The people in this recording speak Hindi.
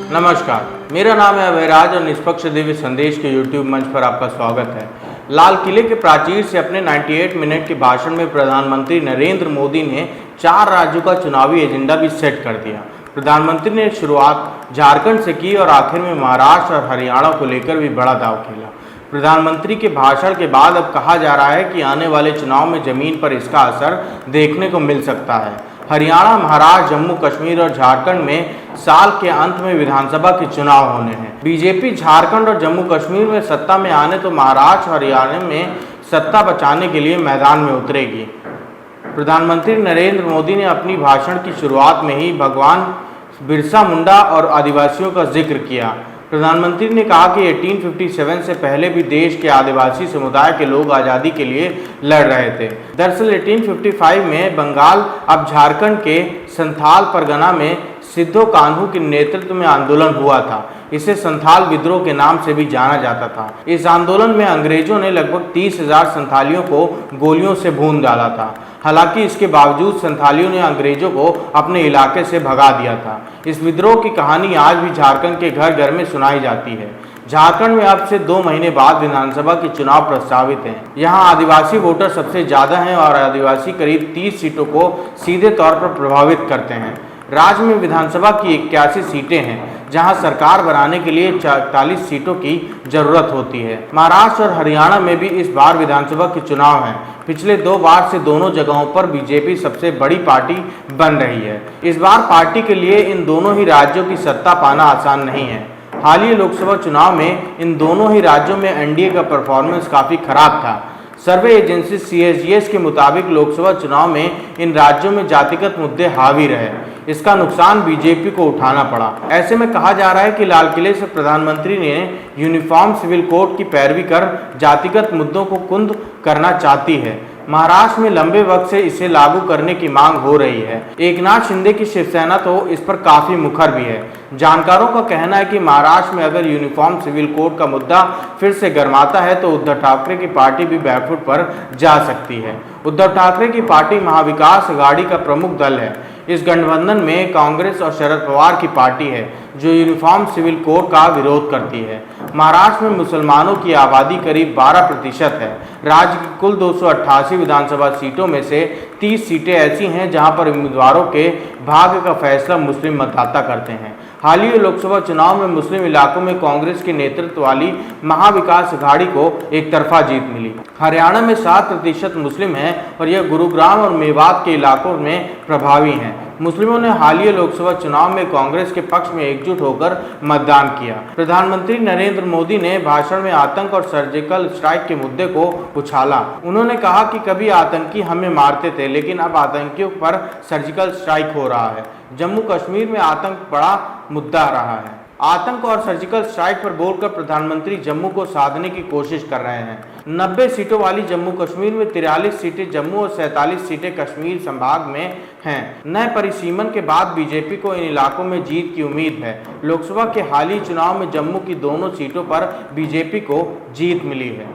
नमस्कार, मेरा नाम है अभयराज और निष्पक्ष दिव्य संदेश के YouTube मंच पर आपका स्वागत है। लाल किले के प्राचीर से अपने 98 मिनट के भाषण में प्रधानमंत्री नरेंद्र मोदी ने 4 राज्यों का चुनावी एजेंडा भी सेट कर दिया। प्रधानमंत्री ने शुरुआत झारखंड से की और आखिर में महाराष्ट्र और हरियाणा को लेकर भी बड़ा दांव खेला। प्रधानमंत्री के भाषण के बाद अब कहा जा रहा है कि आने वाले चुनाव में जमीन पर इसका असर देखने को मिल सकता है। हरियाणा, महाराष्ट्र, जम्मू कश्मीर और झारखंड में साल के अंत में विधानसभा के चुनाव होने हैं। बीजेपी झारखंड और जम्मू कश्मीर में सत्ता में आने तो महाराष्ट्र और हरियाणा में सत्ता बचाने के लिए मैदान में उतरेगी। प्रधानमंत्री नरेंद्र मोदी ने अपनी भाषण की शुरुआत में ही भगवान बिरसा मुंडा और आदिवासियों का जिक्र किया। प्रधानमंत्री ने कहा कि 1857 से पहले भी देश के आदिवासी समुदाय के लोग आज़ादी के लिए लड़ रहे थे। दरअसल 1855 में बंगाल अब झारखंड के संथाल परगना में सिद्धो कान्हू के नेतृत्व में आंदोलन हुआ था। इसे संथाल विद्रोह के नाम से भी जाना जाता था। इस आंदोलन में अंग्रेजों ने लगभग 30,000 संथालियों को गोलियों से भून डाला था। हालांकि इसके बावजूद संथालियों ने अंग्रेजों को अपने इलाके से भगा दिया था। इस विद्रोह की कहानी आज भी झारखंड के घर घर में सुनाई जाती है। झारखंड में अब से 2 महीने बाद विधानसभा के चुनाव प्रस्तावित हैं। यहाँ आदिवासी वोटर सबसे ज़्यादा हैं और आदिवासी करीब 30 सीटों को सीधे तौर पर प्रभावित करते हैं। राज्य में विधानसभा की 81 सीटें हैं, जहां सरकार बनाने के लिए 44 सीटों की जरूरत होती है। महाराष्ट्र और हरियाणा में भी इस बार विधानसभा के चुनाव हैं। पिछले 2 बार से दोनों जगहों पर बीजेपी सबसे बड़ी पार्टी बन रही है। इस बार पार्टी के लिए इन दोनों ही राज्यों की सत्ता पाना आसान नहीं है। हालिया लोकसभा चुनाव में इन दोनों ही राज्यों में एनडीए का परफॉर्मेंस काफ़ी खराब था। सर्वे एजेंसी CSGS के मुताबिक लोकसभा चुनाव में इन राज्यों में जातिगत मुद्दे हावी रहे। इसका नुकसान बीजेपी को उठाना पड़ा। ऐसे में कहा जा रहा है कि लाल किले से प्रधानमंत्री ने यूनिफॉर्म सिविल कोड की पैरवी कर जातिगत मुद्दों को कुंद करना चाहती है। महाराष्ट्र में लंबे वक्त से इसे लागू करने की मांग हो रही है। एकनाथ शिंदे की शिवसेना तो इस पर काफी मुखर भी है। जानकारों का कहना है कि महाराष्ट्र में अगर यूनिफॉर्म सिविल कोड का मुद्दा फिर से गर्माता है तो उद्धव ठाकरे की पार्टी भी बैकफुट पर जा सकती है। उद्धव ठाकरे की पार्टी महाविकास अघाड़ी का प्रमुख दल है। इस गठबंधन में कांग्रेस और शरद पवार की पार्टी है जो यूनिफॉर्म सिविल कोड का विरोध करती है। महाराष्ट्र में मुसलमानों की आबादी करीब 12% है। राज्य की कुल 288 विधानसभा सीटों में से 30 सीटें ऐसी हैं जहां पर उम्मीदवारों के भाग्य का फैसला मुस्लिम मतदाता करते हैं। हालिया लोकसभा चुनाव में मुस्लिम इलाकों में कांग्रेस के नेतृत्व वाली महाविकास अघाड़ी को एक तरफा जीत मिली। हरियाणा में 7% मुस्लिम हैं और यह गुरुग्राम और मेवात के इलाकों में प्रभावी हैं। मुस्लिमों ने हालिया लोकसभा चुनाव में कांग्रेस के पक्ष में एकजुट होकर मतदान किया। प्रधानमंत्री नरेंद्र मोदी ने भाषण में आतंक और सर्जिकल स्ट्राइक के मुद्दे को उछाला। उन्होंने कहा कि कभी आतंकी हमें मारते थे, लेकिन अब आतंकियों पर सर्जिकल स्ट्राइक हो रहा है। जम्मू कश्मीर में आतंक बड़ा मुद्दा रहा है। आतंक और सर्जिकल स्ट्राइक पर बोलकर प्रधानमंत्री जम्मू को साधने की कोशिश कर रहे हैं। 90 सीटों वाली जम्मू कश्मीर में 43 सीटें जम्मू और 47 सीटें कश्मीर संभाग में हैं। नए परिसीमन के बाद बीजेपी को इन इलाकों में जीत की उम्मीद है। लोकसभा के हालिया चुनाव में जम्मू की दोनों सीटों पर बीजेपी को जीत मिली है।